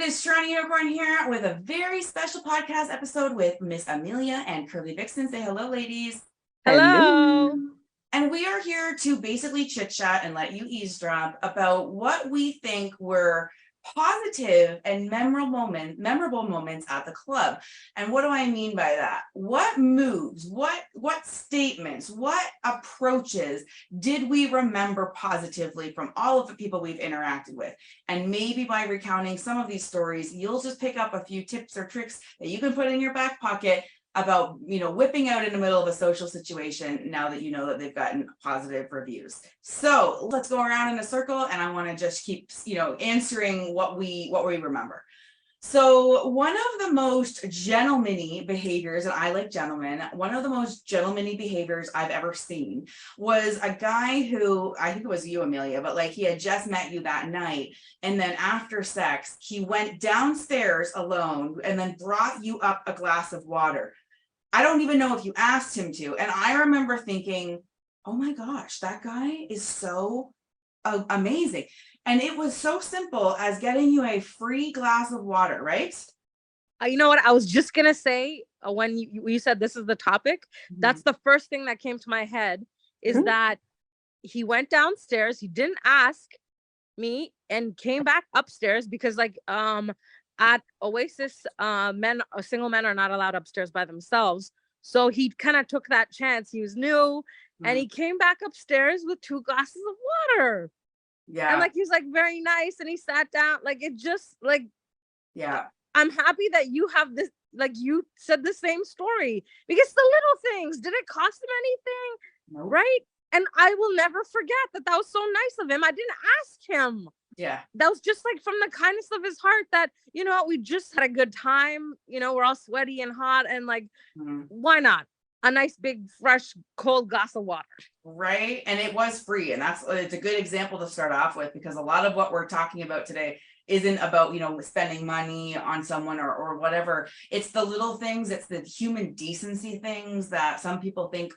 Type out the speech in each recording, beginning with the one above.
is TorontoUnicorn here with a very special podcast episode with Miss Amelia and Curly Vixen. Say hello, ladies. Hello. And we are here to basically chit chat and let you eavesdrop about what we think were positive and memorable moments at the club. And what do I mean by that? What moves, what statements, what approaches did we remember positively from all of the people we've interacted with? And maybe by recounting some of these stories, you'll just pick up a few tips or tricks that you can put in your back pocket about, whipping out in the middle of a social situation now that you know that they've gotten positive reviews. So let's go around in a circle, and I want to just keep, answering what we remember. So one of the most gentleman-y behaviors, and I like gentlemen, one of the most gentleman-y behaviors I've ever seen was a guy who, I think it was you, Amelia, but like he had just met you that night. And then after sex, he went downstairs alone and then brought you up a glass of water. I don't even know if you asked him to. And I remember thinking, oh my gosh, that guy is so amazing. And it was so simple as getting you a free glass of water, right? You know what? I was just going to say, when you said this is the topic, that's the first thing that came to my head is that he went downstairs. He didn't ask me and came back upstairs because at Oasis, single men are not allowed upstairs by themselves. So he kind of took that chance. He was new and he came back upstairs with 2 glasses of water. Yeah. And he was very nice and he sat down. Yeah. I'm happy that you have this, you said the same story because the little things, did it cost him anything? Nope. Right. And I will never forget that was so nice of him. I didn't ask him. Yeah. That was just from the kindness of his heart that, we just had a good time. We're all sweaty and hot and why not? A nice big fresh cold glass of water. Right. And it was free. And it's a good example to start off with, because a lot of what we're talking about today isn't about, spending money on someone or whatever. It's the little things. It's the human decency things that some people think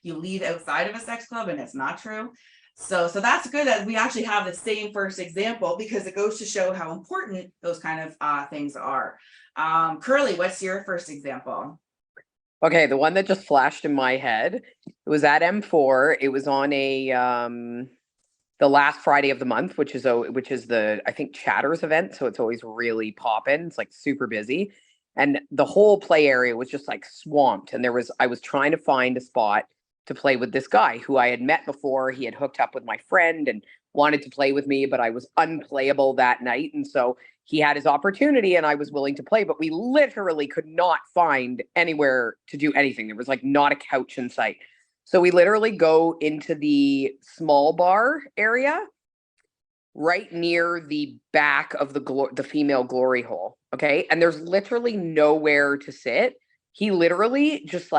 you leave outside of a sex club, and it's not true. So that's good that we actually have the same first example, because it goes to show how important those kind of things are. Curly, what's your first example? Okay, the one that just flashed in my head, it was at M4. It was on the last Friday of the month, which is the, I think, Chatters event. So it's always really popping. It's super busy. And the whole play area was just swamped. And I was trying to find a spot to play with this guy who I had met before. He had hooked up with my friend and wanted to play with me, but I was unplayable that night. And so he had his opportunity and I was willing to play, but we literally could not find anywhere to do anything. There was not a couch in sight. So we literally go into the small bar area right near the back of the female glory hole. Okay. And there's literally nowhere to sit. He literally just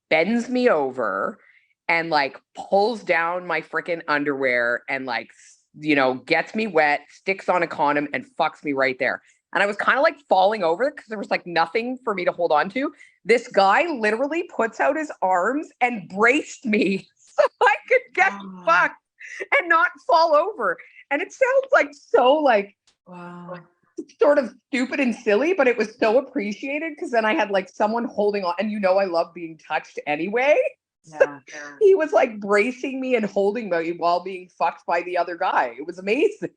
bends me over and pulls down my freaking underwear and gets me wet, sticks on a condom and fucks me right there. And I was kind of falling over because there was nothing for me to hold on to. This guy literally puts out his arms and braced me so I could get fucked and not fall over. And it sounds so wow, sort of stupid and silly, but it was so appreciated because then I had someone holding on, and I love being touched anyway. Yeah. So he was bracing me and holding me while being fucked by the other guy. It was amazing.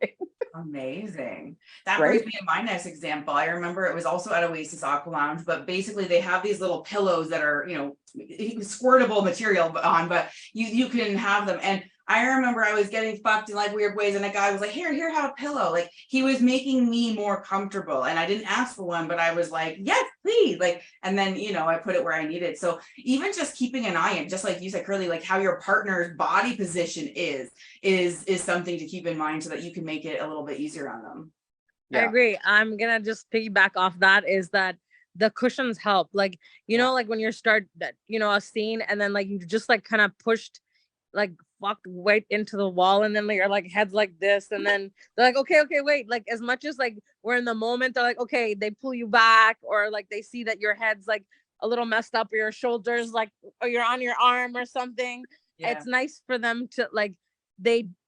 Amazing. That brings me to my next example. I remember it was also at Oasis Aqua Lounge, but basically they have these little pillows that are, squirtable material on, but you can have them. And I remember I was getting fucked in weird ways, and a guy was here, have a pillow. He was making me more comfortable, and I didn't ask for one, but I was yes, please. And then, I put it where I needed. So even just keeping an eye on, just like you said, Curly, how your partner's body position is something to keep in mind so that you can make it a little bit easier on them. Yeah. I agree. I'm going to just piggyback off that is that the cushions help. When you start that, a scene and then you just kind of pushed fucked right into the wall, and then your head's this, and then they're okay, wait, as much as we're in the moment, they're okay, they pull you back, or they see that your head's a little messed up, or your shoulders or you're on your arm or something. Yeah. It's nice for them to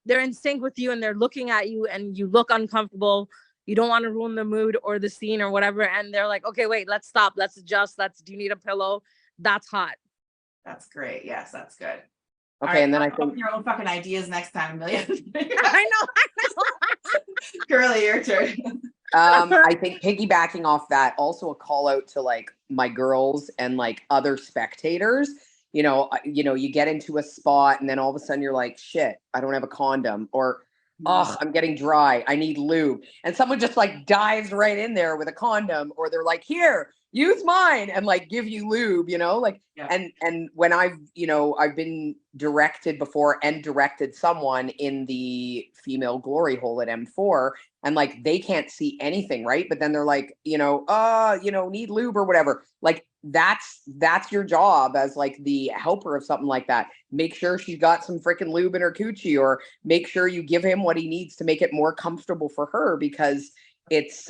they're in sync with you and they're looking at you and you look uncomfortable. you don't want to ruin the mood or the scene or whatever, and they're like, okay, wait, let's stop, let's adjust, do you need a pillow? That's hot. That's great. Yes, that's good. Okay, All right, and then I come up think with your own fucking ideas next time, Amelia. I know. Curly, your turn. I think piggybacking off that, also a call out to like my girls and like other spectators. You get into a spot and then all of a sudden you're like, shit, I don't have a condom, or oh, I'm getting dry, I need lube. And someone just like dives right in there with a condom, or they're like, here, use mine, and like give you lube, like, Yeah. and when I've been directed before and directed someone in the female glory hole at M4, and like they can't see anything, right? But then they're like, need lube or whatever. Like that's your job as like the helper of something like that. Make sure she's got some freaking lube in her coochie, or make sure you give him what he needs to make it more comfortable for her, because it's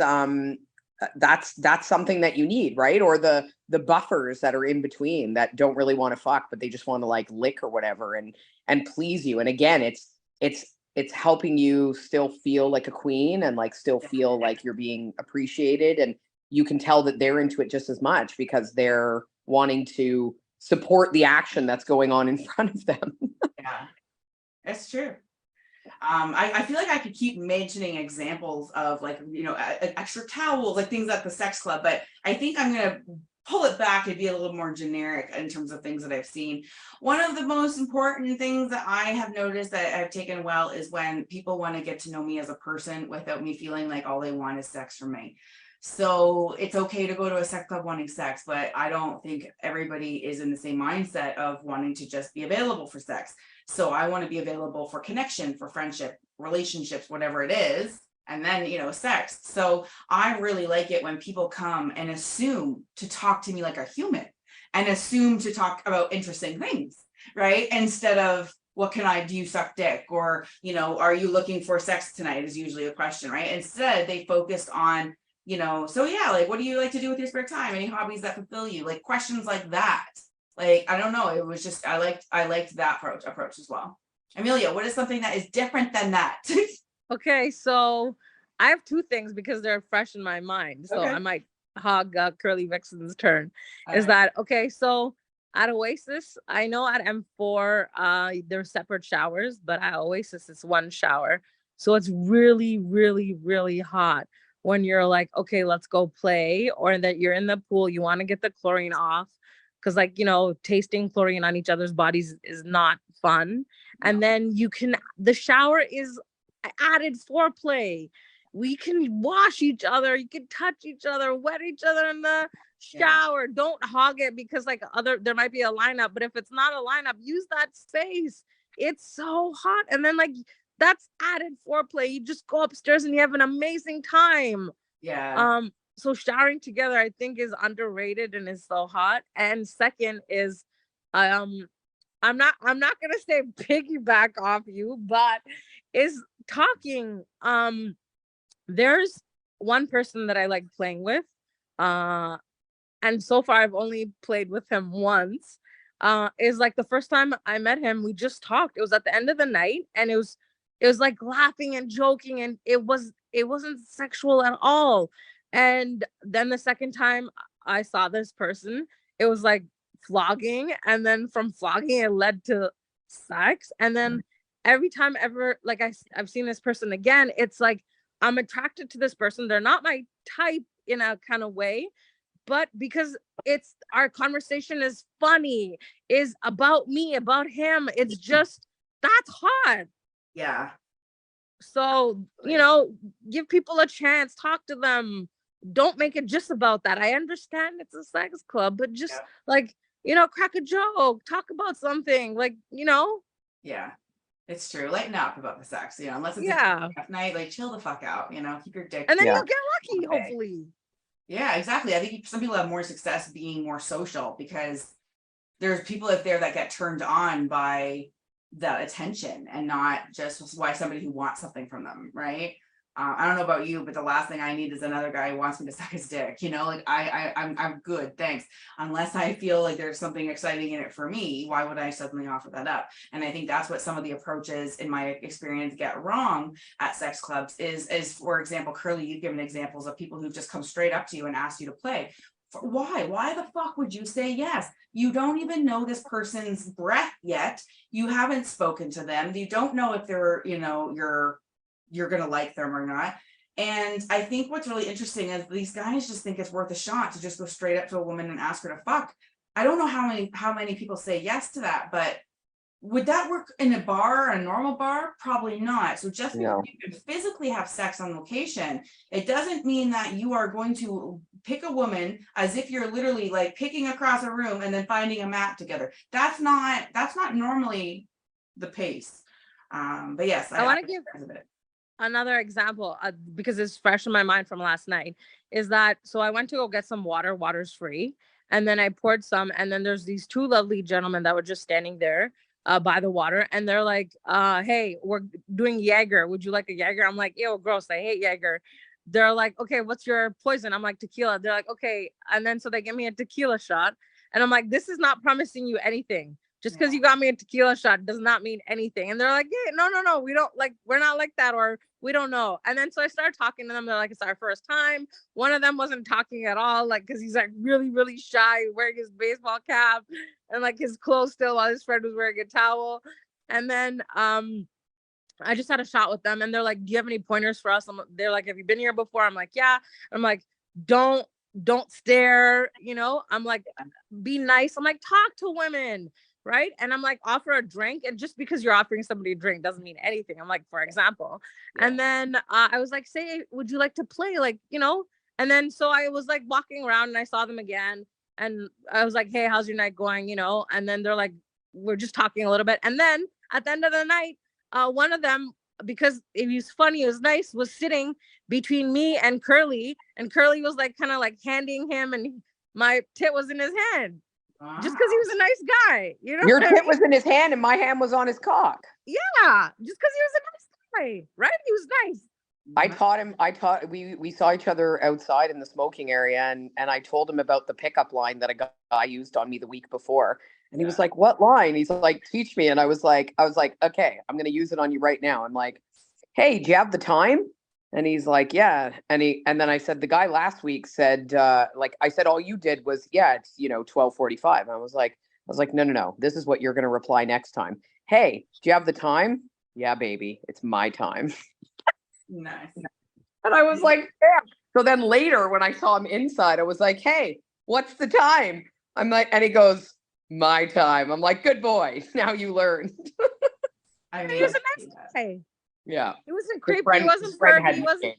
that's something that you need, right? Or the buffers that are in between that don't really want to fuck, but they just want to like lick or whatever and please you. And again, it's helping you still feel like a queen and like still feel like you're being appreciated, and you can tell that they're into it just as much because they're wanting to support the action that's going on in front of them. Yeah, that's true. I feel like I could keep mentioning examples of like, extra towels, like things at the sex club, but I think I'm going to pull it back and be a little more generic in terms of things that I've seen. One of the most important things that I have noticed that I've taken well is when people want to get to know me as a person without me feeling like all they want is sex from me. So it's okay to go to a sex club wanting sex, but I don't think everybody is in the same mindset of wanting to just be available for sex. So I want to be available for connection, for friendship, relationships, whatever it is, and then, sex. So I really like it when people come and assume to talk to me like a human and assume to talk about interesting things, right? Instead of, what can I do? You suck dick, or, are you looking for sex tonight is usually a question, right? Instead, they focused on, so yeah, like, what do you like to do with your spare time? Any hobbies that fulfill you? Like questions like that. Like, I don't know. It was just, I liked that approach as well. Amelia, what is something that is different than that? Okay, so I have two things because they're fresh in my mind. So Okay. I might hog Curly Vixen's turn. All Is right. that okay? So at Oasis, I know at M4, there's separate showers, but at Oasis, it's one shower. So it's really, really, really hot when you're like, okay, let's go play, or that you're in the pool, you want to get the chlorine off. Because like, tasting chlorine on each other's bodies is not fun. And then the shower is added foreplay. We can wash each other, you can touch each other, wet each other in the shower. Yeah. Don't hog it because like there might be a lineup, but if it's not a lineup, use that space. It's so hot. And then like that's added foreplay. You just go upstairs and you have an amazing time. Yeah. So showering together, I think, is underrated and is so hot. And second is, I'm not gonna say piggyback off you, but is talking. There's one person that I like playing with, and so far I've only played with him once. Is like the first time I met him, we just talked. It was at the end of the night, and it was like laughing and joking, and it wasn't sexual at all. And then the second time I saw this person, it was like flogging, and then from flogging it led to sex. And then every time ever like I've seen this person again, it's like I'm attracted to this person. They're not my type in a kind of way, but because it's our conversation is funny, is about me, about him. It's just, that's hot. Yeah. So, give people a chance, talk to them. Don't make it just about that. I understand it's a sex club, but just like, crack a joke, talk about something like, Yeah, it's true. Lighten up about the sex, unless it's yeah, a night, like chill the fuck out, keep your dick. and then you'll get lucky, hopefully. Yeah, exactly. I think some people have more success being more social because there's people out there that get turned on by the attention and not just why somebody who wants something from them, right? I don't know about you, but the last thing I need is another guy who wants me to suck his dick. You know, like I'm good, thanks. Unless I feel like there's something exciting in it for me, why would I suddenly offer that up? And I think that's what some of the approaches, in my experience, get wrong at sex clubs. Is for example, Curly, you've given examples of people who've just come straight up to you and asked you to play. Why? Why the fuck would you say yes? You don't even know this person's breath yet. You haven't spoken to them. You don't know if they're, you know, you're gonna like them or not. And I think what's really interesting is these guys just think it's worth a shot to just go straight up to a woman and ask her to fuck. I don't know how many people say yes to that, but would that work in a bar, a normal bar? Probably not. So just because No. you can physically have sex on location, it doesn't mean that you are going to pick a woman as if you're literally like picking across a room and then finding a map together. That's not normally the pace. But yes, I want to give another example because it's fresh in my mind from last night. Is that so? I went to go get some water. Water's free, and then I poured some, and then there's these two lovely gentlemen that were just standing there by the water, and they're like, hey, we're doing Jager. Would you like a Jager? I'm like, ew, gross. I hate Jager. They're like, okay, what's your poison? I'm like, tequila. They're like, okay. And then so they give me a tequila shot. And I'm like, this is not promising you anything. Just because you got me a tequila shot does not mean anything. And they're like, yeah, no, we don't like, we're not like that, or we don't know. And then so I started talking to them. They're like, it's our first time. One of them wasn't talking at all, like, because he's like really, really shy, wearing his baseball cap and like his clothes still, while his friend was wearing a towel. And then I just had a shot with them, and they're like, do you have any pointers for us? They're like, have you been here before? I'm like, yeah. I'm like, don't stare, you know. I'm like, be nice. I'm like, talk to women, right? And I'm like, offer a drink. And just because you're offering somebody a drink doesn't mean anything. I'm like, for example. And then I was like, say, would you like to play? Like, you know. And then so I was like walking around and I saw them again, and I was like, hey, how's your night going? You know. And then they're like, we're just talking a little bit. And then at the end of the night, one of them, because he was funny, it was nice, was sitting between me and Curly was like kind of like handing him, and my tit was in his hand. Just because he was a nice guy, you know. Your tit was in his hand and my hand was on his cock. Yeah, just because he was a nice guy, right? He was nice. We saw each other outside in the smoking area, and I told him about the pickup line that a guy used on me the week before. And he was like, what line? He's like, teach me. And I was like, okay, I'm going to use it on you right now. I'm like, hey, do you have the time? And he's like, yeah. And then I said, the guy last week said, like, I said, all you did was, yeah, it's, 12:45. And I was like, no. This is what you're going to reply next time. Hey, do you have the time? Yeah, baby, it's my time. Nice. And I was like, yeah. So then later when I saw him inside, I was like, hey, what's the time? I'm like, and he goes, my time. I'm like, good boy. Now you learned. I mean, he was a nice guy. Yeah. It wasn't creepy. He wasn't pervy. He wasn't.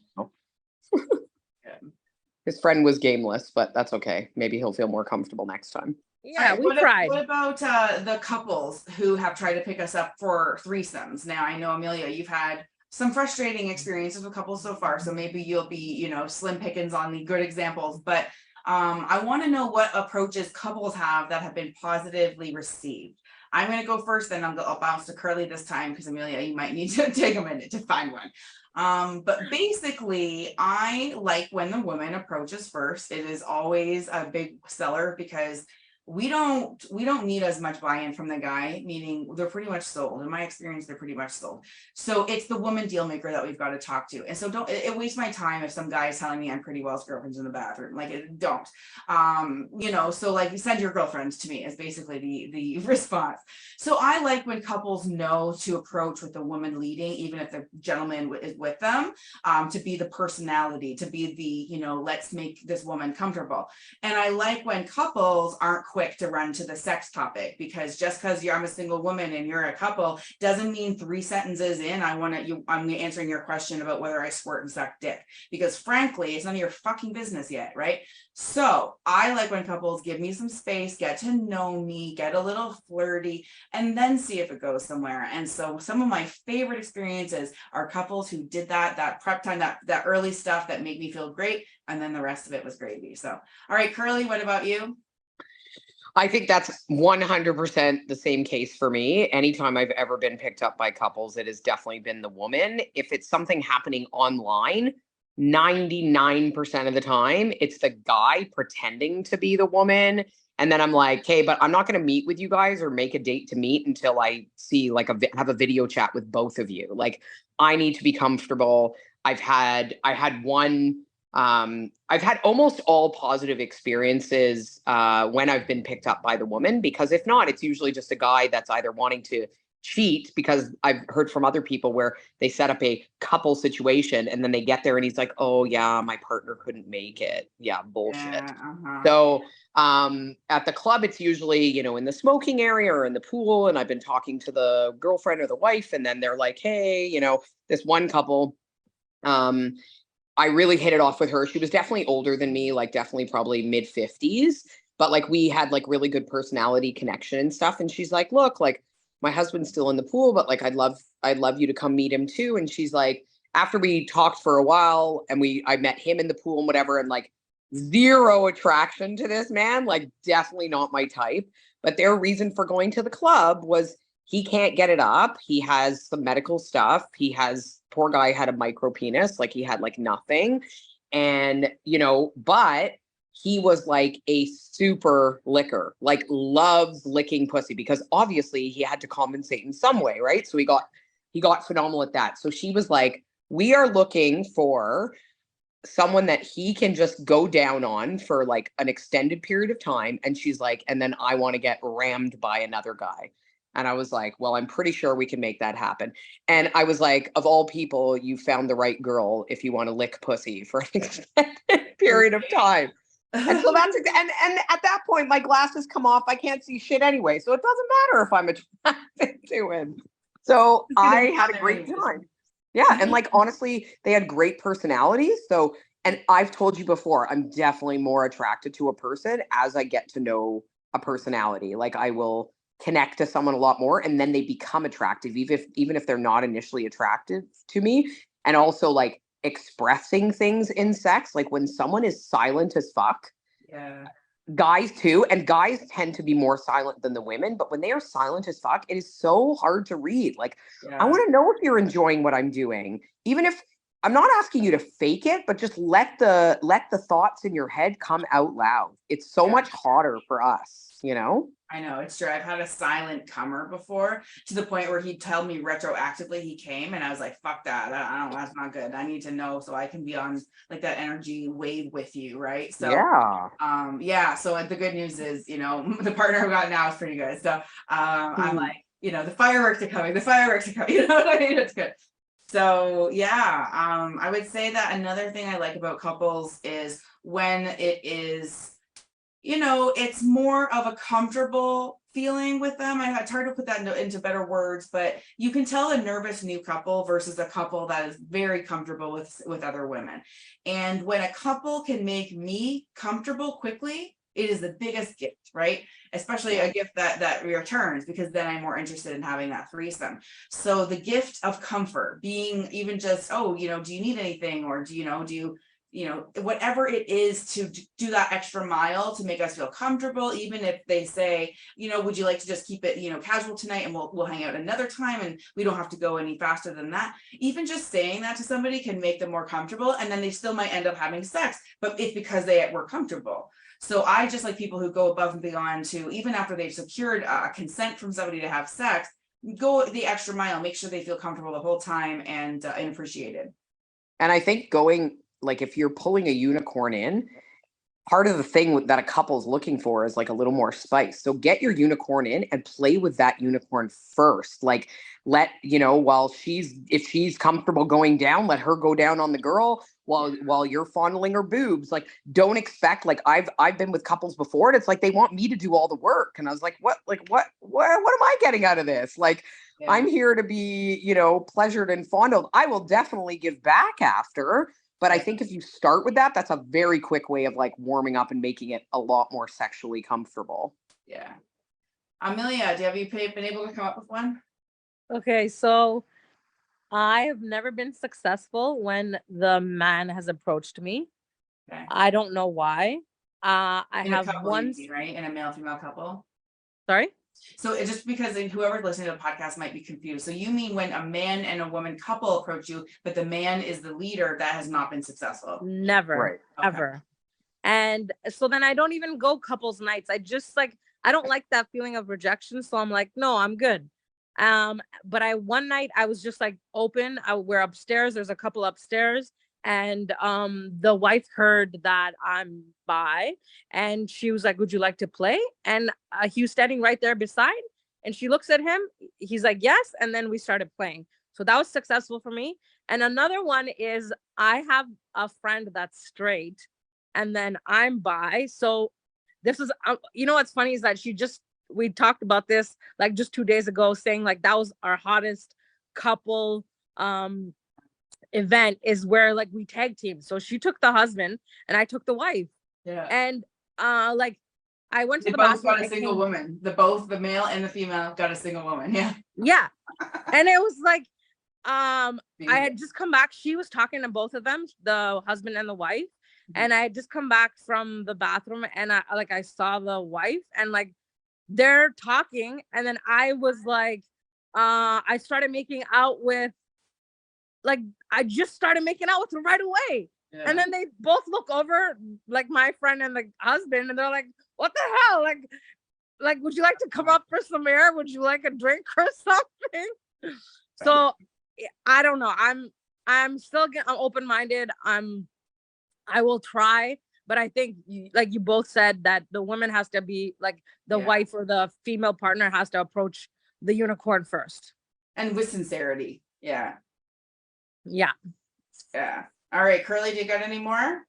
His friend was gameless, but that's okay. Maybe he'll feel more comfortable next time. Yeah, we tried. What about the couples who have tried to pick us up for threesomes? Now, I know, Amelia, you've had some frustrating experiences with couples so far, so maybe you'll be, slim pickings on the good examples, but I want to know what approaches couples have that have been positively received. I'm going to go first, then I'll bounce to Curly this time, because Amelia, you might need to take a minute to find one. But basically, I like when the woman approaches first. It is always a big seller, because we don't need as much buy-in from the guy, meaning they're pretty much sold. In my experience, they're pretty much sold. So it's the woman deal maker that we've got to talk to. And so it wastes my time if some guy is telling me I'm pretty well's girlfriend's in the bathroom. Like, don't. So like, send your girlfriends to me is basically the response. So I like when couples know to approach with the woman leading, even if the gentleman is with them, to be the personality, to be the, let's make this woman comfortable. And I like when couples aren't quick to run to the sex topic, because just because I'm a single woman and you're a couple doesn't mean 3 sentences in I'm answering your question about whether I squirt and suck dick, because frankly it's none of your fucking business yet, right? So I like when couples give me some space, get to know me, get a little flirty, and then see if it goes somewhere. And so some of my favorite experiences are couples who did that prep time, that early stuff that made me feel great, and then the rest of it was gravy. So all right, Curly, what about you? I think that's 100% the same case for me. Anytime I've ever been picked up by couples, it has definitely been the woman. If it's something happening online, 99% of the time, it's the guy pretending to be the woman. And then I'm like, hey, but I'm not going to meet with you guys or make a date to meet until I see like have a video chat with both of you. Like, I need to be comfortable. I had one. I've had almost all positive experiences when I've been picked up by the woman, because if not, it's usually just a guy that's either wanting to cheat, because I've heard from other people where they set up a couple situation and then they get there and he's like, oh yeah, my partner couldn't make it. Yeah, bullshit. Yeah, So at the club, it's usually, you know, in the smoking area or in the pool. And I've been talking to the girlfriend or the wife, and then they're like, hey, you know, this one couple, I really hit it off with her. She was definitely older than me, like definitely probably mid 50s, but like we had like really good personality connection and stuff. And she's like, look, like my husband's still in the pool, but like I'd love you to come meet him too. And she's like, after we talked for a while and I met him in the pool and whatever, and like zero attraction to this man, like definitely not my type. But their reason for going to the club was he can't get it up. He has some medical stuff. Poor guy had a micro penis, like he had like nothing. And, you know, but he was like a super licker, like loves licking pussy, because obviously he had to compensate in some way, right? So he got phenomenal at that. So she was like, we are looking for someone that he can just go down on for like an extended period of time. And she's like, and then I want to get rammed by another guy. And I was like, well, I'm pretty sure we can make that happen. And I was like, of all people, you found the right girl if you want to lick pussy for an extended period of time. And so that's, and at that point, my glasses come off. I can't see shit anyway. So it doesn't matter if I'm attracted to him. So I had a great time. Yeah. And like, honestly, they had great personalities. So, and I've told you before, I'm definitely more attracted to a person as I get to know a personality. Like I will connect to someone a lot more, and then they become attractive, even if they're not initially attractive to me. And also like expressing things in sex, like when someone is silent as fuck. yeah. Guys too, and guys tend to be more silent than the women, but when they are silent as fuck, it is so hard to read. Like, I want to know if you're enjoying what I'm doing, even if I'm not asking you to fake it, but just let the thoughts in your head come out loud. It's so much hotter for us, you know? I know, it's true. I've had a silent comer before, to the point where he'd tell me retroactively he came, and I was like, fuck that. I don't, that's not good. I need to know so I can be on like that energy wave with you, right? So yeah. So the good news is, you know, the partner I've got now is pretty good. So I'm like, you know, the fireworks are coming, you know what I mean? It's good. So yeah, I would say that another thing I like about couples is when it is, you know, it's more of a comfortable feeling with them. It's hard to put that into better words, but you can tell a nervous new couple versus a couple that is very comfortable with other women. And when a couple can make me comfortable quickly, it is the biggest gift, right? Especially a gift that returns, because then I'm more interested in having that threesome. So the gift of comfort, being even just, oh, you know, do you need anything, or do you know, whatever it is to do that extra mile to make us feel comfortable, even if they say, you know, would you like to just keep it, you know, casual tonight, and we'll hang out another time and we don't have to go any faster than that. Even just saying that to somebody can make them more comfortable, and then they still might end up having sex, but it's because they were comfortable. So I just like people who go above and beyond to, even after they've secured consent from somebody to have sex, go the extra mile, make sure they feel comfortable the whole time and appreciated. And I think going, like, if you're pulling a unicorn in, part of the thing that a couple is looking for is like a little more spice. So get your unicorn in and play with that unicorn first. Like, let, you know, if she's comfortable going down, let her go down on the girl while you're fondling her boobs. Like, don't expect, like, I've been with couples before, and it's like they want me to do all the work. And I was like, what am I getting out of this? Like, I'm here to be, you know, pleasured and fondled. I will definitely give back after. But I think if you start with that, that's a very quick way of like warming up and making it a lot more sexually comfortable. Yeah. Amelia, have you been able to come up with one? Okay, so I have never been successful when the man has approached me. Okay. I don't know why. I In a have couple, one. you mean, right? In a male female couple. Sorry. So it's just because whoever listening to the podcast might be confused. So you mean when a man and a woman couple approach you, but the man is the leader, that has not been successful? Never, Right. ever. And so then I don't even go couples nights. I just like, I don't like that feeling of rejection. So I'm like, no, I'm good. But one night I was just like open. We're upstairs. There's a couple upstairs. And the wife heard that I'm bi, and she was like, would you like to play? And he was standing right there beside, and she looks at him. He's like, yes. And then we started playing. So that was successful for me. And another one is I have a friend that's straight, and then I'm bi. So this is, you know, what's funny is that we talked about this like just 2 days ago, saying like that was our hottest couple event, is where like we tag team. So she took the husband and I took the wife. Yeah. And like I went to They the both bathroom. got a single woman. The male and the female got a single woman. Yeah. Yeah. And it was like, I had just come back. She was talking to both of them, the husband and the wife. And I had just come back from the bathroom, and I saw the wife, and like they're talking, and then I was like, I started making out with, like, I just started making out with her right away. Yeah. And then they both look over, like my friend and the husband, and they're like, what the hell? Like, would you like to come up for some air? Would you like a drink or something? So I don't know. I'm still I'm open-minded. I will try, but I think like you both said, that the woman has to be like the wife, or the female partner has to approach the unicorn first. And with sincerity. Yeah. Yeah. Yeah. All right, Curly, do you got any more?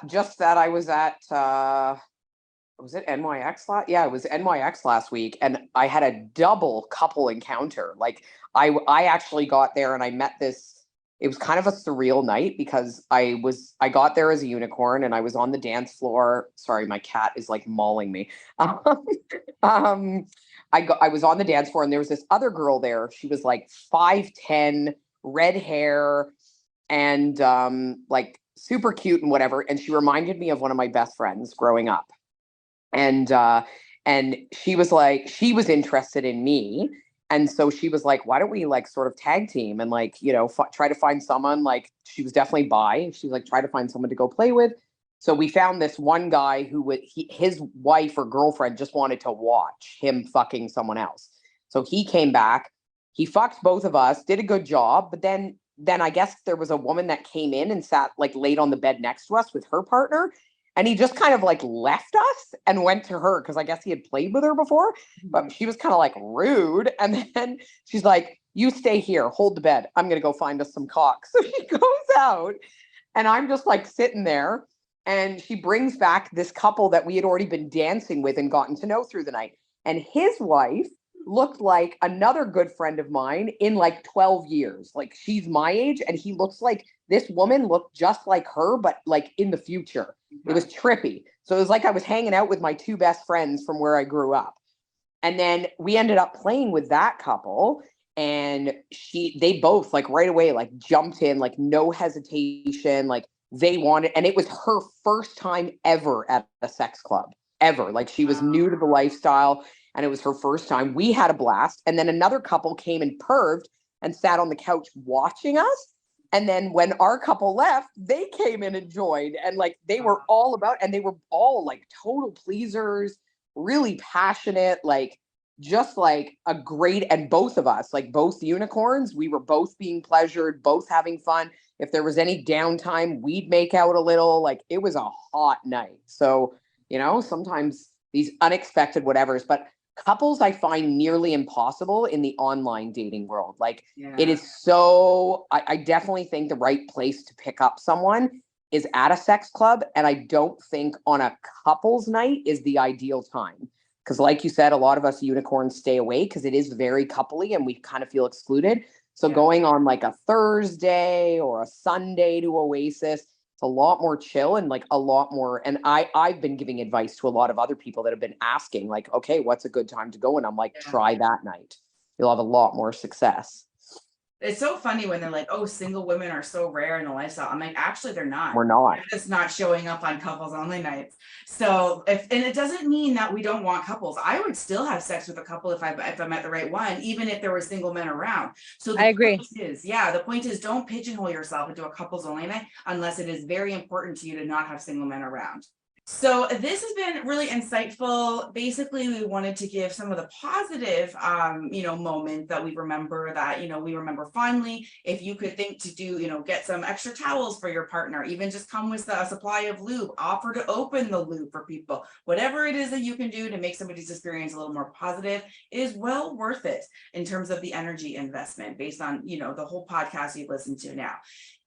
Just that I was at was it NYX it was NYX last week, and I had a double couple encounter. Like I actually got there and I met this. It was kind of a surreal night because I got there as a unicorn, and I was on the dance floor. Sorry, my cat is like mauling me. I was on the dance floor, and there was this other girl there. She was like 5'10", red hair, and like super cute and whatever. And she reminded me of one of my best friends growing up. And she was like, she was interested in me. And so she was like, why don't we like sort of tag team and like, you know, try to find someone. Like, she was definitely bi. She was like, try to find someone to go play with. So we found this one guy who his wife or girlfriend just wanted to watch him fucking someone else. So he came back, he fucked both of us, did a good job. But then I guess there was a woman that came in and sat like laid on the bed next to us with her partner. And he just kind of like left us and went to her, because I guess he had played with her before, but she was kind of like rude. And then she's like, you stay here, hold the bed. I'm going to go find us some cock. So she goes out, and I'm just like sitting there, and she brings back this couple that we had already been dancing with and gotten to know through the night. And his wife looked like another good friend of mine in like 12 years. Like, she's my age, and he looks like this woman looked just like her, but like in the future. It was trippy. So it was like I was hanging out with my two best friends from where I grew up. And then we ended up playing with that couple, and they both like right away, like jumped in, like no hesitation, like they wanted, and it was her first time ever at a sex club, ever. Like, she was new to the lifestyle, and it was her first time. We had a blast. And then another couple came and perved and sat on the couch watching us. And then when our couple left, they came in and joined, and like they were all about, and they were all like total pleasers, really passionate, like just like a great, and both of us, like both unicorns, we were both being pleasured, both having fun. If there was any downtime, we'd make out a little. Like, it was a hot night. So, you know, sometimes these unexpected whatevers, but couples I find nearly impossible in the online dating world. Like, it is so, I definitely think the right place to pick up someone is at a sex club. And I don't think on a couples night is the ideal time. Because like you said, a lot of us unicorns stay away because it is very coupley and we kind of feel excluded. So going on like a Thursday or a Sunday to Oasis, it's a lot more chill and like a lot more. And I've been giving advice to a lot of other people that have been asking like, okay, what's a good time to go? And I'm like, try that night. You'll have a lot more success. It's so funny when they're like, oh, single women are so rare in the lifestyle. I'm like, actually, they're not. We're not. They're just not showing up on couples only nights. So and it doesn't mean that we don't want couples. I would still have sex with a couple if I met the right one, even if there were single men around. So the I agree. the point is don't pigeonhole yourself into a couples only night unless it is very important to you to not have single men around. So this has been really insightful. Basically, we wanted to give some of the positive, moments that we remember fondly. If you could think to do, get some extra towels for your partner, even just come with a supply of lube, offer to open the lube for people, whatever it is that you can do to make somebody's experience a little more positive is well worth it in terms of the energy investment based on, the whole podcast you've listened to now.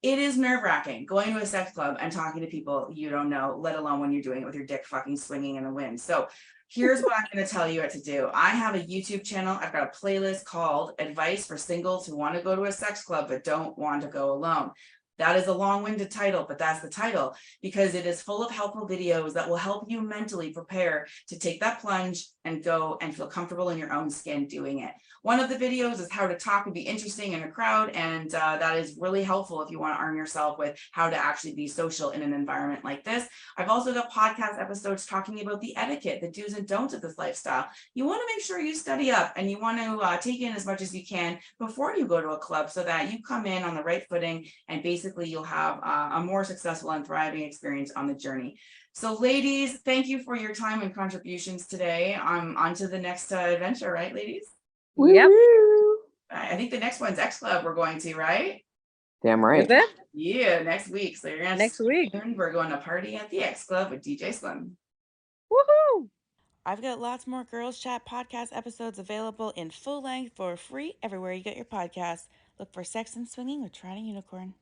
It is nerve-wracking going to a sex club and talking to people you don't know, let alone when you're doing it with your dick fucking swinging in the wind. So here's what I'm going to tell you what to do. I have a YouTube channel. I've got a playlist called Advice for Singles Who Want to Go to a Sex Club But Don't Want to Go Alone. That is a long-winded title, but that's the title because it is full of helpful videos that will help you mentally prepare to take that plunge and go and feel comfortable in your own skin doing it. One of the videos is how to talk and be interesting in a crowd, and that is really helpful if you want to arm yourself with how to actually be social in an environment like this. I've also got podcast episodes talking about the etiquette, the do's and don'ts of this lifestyle. You want to make sure you study up and you want to take in as much as you can before you go to a club so that you come in on the right footing and basically you'll have a more successful and thriving experience on the journey. So ladies, thank you for your time and contributions today. On to the next adventure, right, ladies? Yep. I think the next one's X Club we're going to, right? Damn right. Is it? Yeah, next week. So you're gonna Next week. we're going to party at the X Club with DJ Slim. Woohoo! I've got lots more Girls Chat podcast episodes available in full length for free everywhere you get your podcasts. Look for Sex and Swinging with TorontoUnicorn.